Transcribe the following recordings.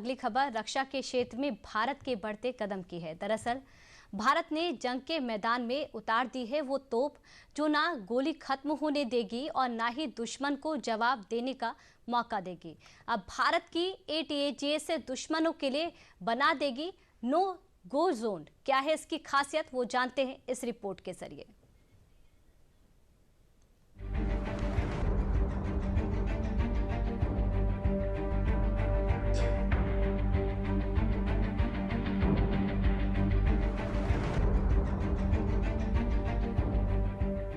अगली खबर रक्षा के क्षेत्र में भारत के बढ़ते कदम की है। दरअसल भारत ने जंग के मैदान में उतार दी है वो तोप जो ना गोली खत्म होने देगी और ना ही दुश्मन को जवाब देने का मौका देगी। अब भारत की ATAGS से दुश्मनों के लिए बना देगी नो गो जोन। क्या है इसकी खासियत, वो जानते हैं इस रिपोर्ट के जरिए।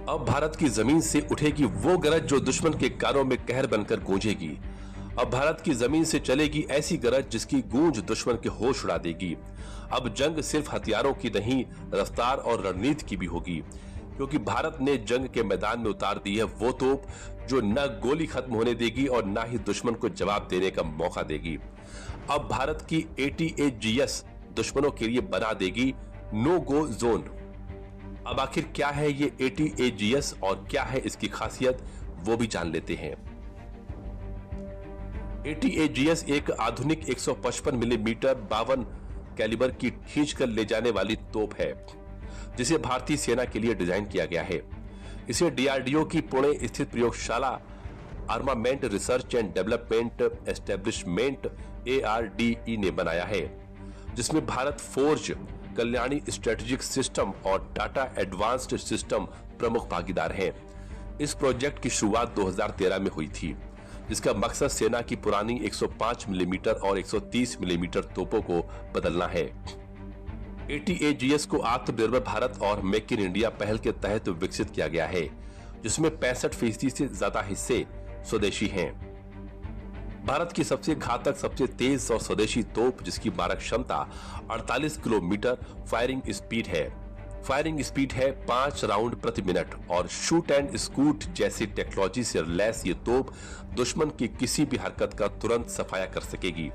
अब भारत की जमीन से उठेगी वो गरज जो दुश्मन के कानों में कहर बनकर गूंजेगी। अब भारत की जमीन से चलेगी ऐसी गरज जिसकी गूंज दुश्मन के होश उड़ा देगी। अब जंग सिर्फ हथियारों की नहीं, रफ्तार और रणनीति की भी होगी, क्योंकि भारत ने जंग के मैदान में उतार दी है वो तोप जो न गोली खत्म होने देगी और न ही दुश्मन को जवाब देने का मौका देगी। अब भारत की ATAGS दुश्मनों के लिए बना देगी नो गो जोन। अब आखिर क्या है ये ATAGS और क्या है इसकी खासियत, वो भी जान लेते हैं। ATAGS एक आधुनिक 155 मिलीमीटर 52 कैलिबर की खींचकर ले जाने वाली तोप है, जिसे भारतीय सेना के लिए डिजाइन किया गया है। इसे DRDO की पुणे स्थित प्रयोगशाला armament research and development establishment ARDE ने बनाया है, जिसमें Bharat forge, Kalyani strategic system और टाटा एडवांस्ड सिस्टम प्रमुख भागीदार हैं। इस प्रोजेक्ट की शुरुआत 2013 में हुई थी, जिसका मकसद सेना की पुरानी 105 मिलीमीटर और 130 मिलीमीटर तोपों को बदलना है। ATAGS को आत्मनिर्भर भारत और मेक इन इंडिया पहल के तहत विकसित किया गया है, जिसमें 65% से ज्यादा हिस्से स्वदेशी हैं। भारत की सबसे घातक, सबसे तेज और स्वदेशी तोप, जिसकी मारक क्षमता 48 किलोमीटर फायरिंग स्पीड है। फायरिंग स्पीड है 5 राउंड प्रति मिनट और शूट एंड स्कूट जैसी टेक्नोलॉजी से लैस ये तोप दुश्मन की किसी भी हरकत का तुरंत सफाया कर सकेगी।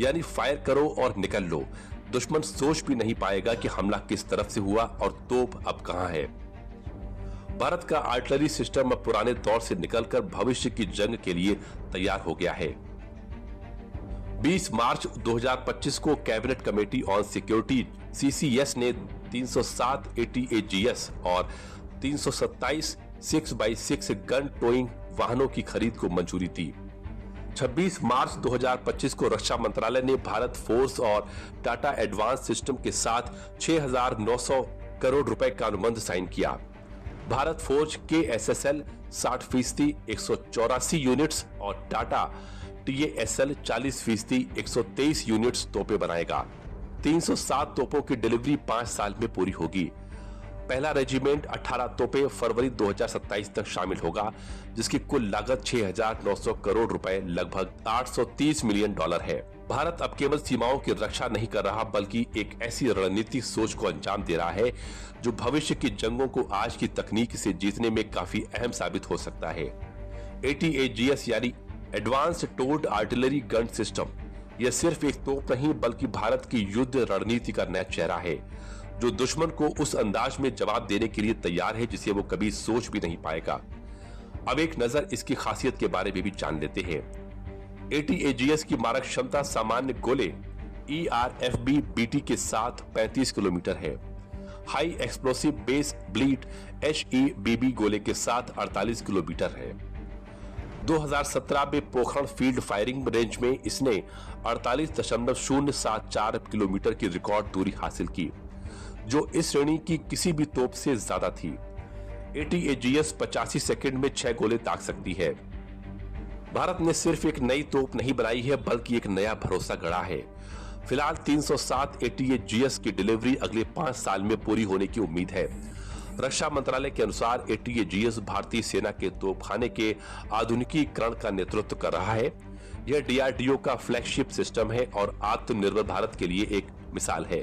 यानी फायर करो और निकल लो, दुश्मन सोच भी नहीं पाएगा कि हमला किस तरफ से हुआ और तोप अब कहां है। भारत का आर्टिलरी सिस्टम अब पुराने दौर से निकलकर भविष्य की जंग के लिए तैयार हो गया है। 20 मार्च 2025 को cabinet committee on security CCS ने 307 ATAGS और 327 6x6 गन टोइंग वाहनों की खरीद को मंजूरी दी। 26 मार्च 2025 को रक्षा मंत्रालय ने भारत फोर्स और टाटा एडवांस सिस्टम के साथ 6,900 करोड़ रुपए का अनुबंध साइन किया। भारत फोर्ज KSSL 60% 184 यूनिट्स और टाटा TASL 40% 123 यूनिट्स तोपें बनाएगा। 307 तोपों की डिलीवरी 5 साल में पूरी होगी। पहला रेजिमेंट 18 तोपें फरवरी 2027 तक शामिल होगा, जिसकी कुल लागत 6,900 करोड़ रुपए, लगभग $830 मिलियन है। भारत अब केवल सीमाओं की रक्षा नहीं कर रहा, बल्कि एक ऐसी रणनीतिक सोच को अंजाम दे रहा है जो भविष्य की जंगों को आज की तकनीक से जीतने में काफी अहम साबित हो सकता है। ATAGS यानी advanced told artillery gun system, यह सिर्फ एक तोप नहीं बल्कि भारत की युद्ध रणनीति का नया चेहरा है, जो दुश्मन को उस अंदाज में जवाब देने के लिए तैयार है जिसे वो कभी सोच भी नहीं पाएगा। अब एक नजर इसकी खासियत के बारे में भी जान लेते हैं। ATAGS की मारक क्षमता सामान्य गोले ERFB BT के साथ 35 किलोमीटर है। High explosive base bleed HEBB गोले के साथ 48 किलोमीटर है। 2017 में पोखरण फील्ड फायरिंग रेंज में इसने 48.074 किलोमीटर की रिकॉर्ड दूरी हासिल की, जो इस श्रेणी की किसी भी तोप से ज्यादा थी। ATAGS 85 सेकंड में 6 गोले दाग सकती है। भारत ने सिर्फ एक नई तोप नहीं बनाई है, बल्कि एक नया भरोसा गढ़ा है। फिलहाल 307 ATAGS की डिलीवरी अगले 5 साल में पूरी होने की उम्मीद है। रक्षा मंत्रालय के अनुसार ATAGS भारतीय सेना के तोपखाने के आधुनिकीकरण का नेतृत्व कर रहा है। यह DRDO का फ्लैगशिप सिस्टम है और आत्मनिर्भर भारत के लिए एक मिसाल है।